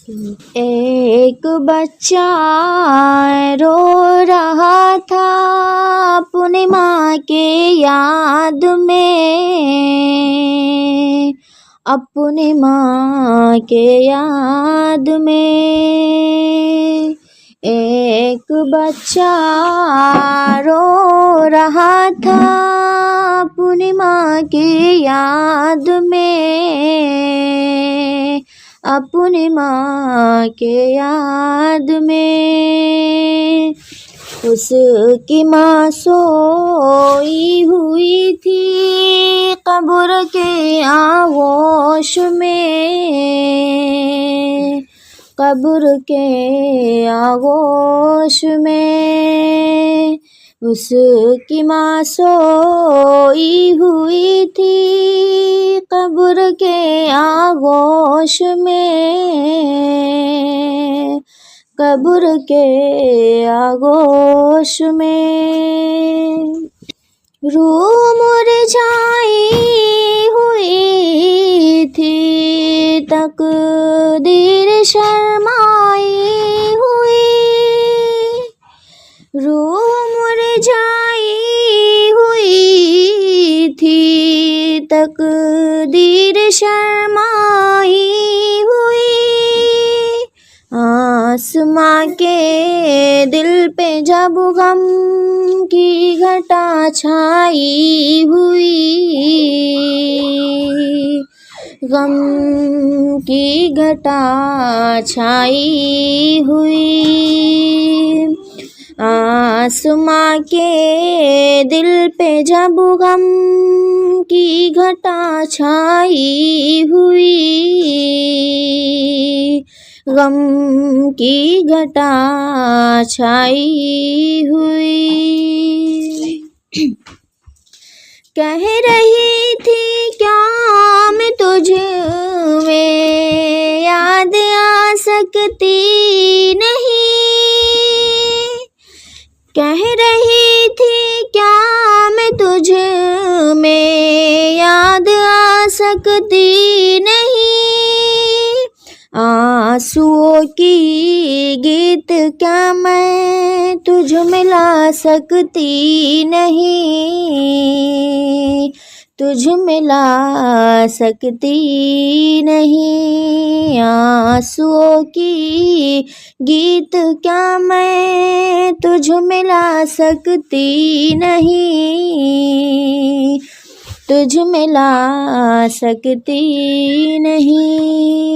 एक बच्चा रो रहा था अपनी माँ के याद में, अपनी माँ के याद में। एक बच्चा रो रहा था अपनी माँ के याद में, अपनी माँ के याद में। उसकी माँ सोई हुई थी कब्र के आगोश में, कब्र के आगोश में। उसकी माँ सोई हुई थी कब्र के आगोश में, कब्र के आगोश में। रूह मुरझाई हुई थी तकदीर शर्माई हुई, रूह मुरझाई हुई थी तकदीर शर्माई हुई। आसमां के दिल पे जब गम की घटा छाई हुई, गम की घटा छाई हुई। आसमां के दिल पे जब गम की घटा छाई हुई, गम की घटा छाई हुई। कह रही थी क्या मैं तुझ में याद आ सकती नहीं, कह रही थी क्या मैं तुझ में याद आ सकती नहीं। आंसुओं की गीत क्या मैं तुझ में ला सकती नहीं, तुझ में ला सकती नहीं। आंसुओं की गीत क्या मैं तुझ में ला सकती नहीं, तुझ में ला सकती नहीं।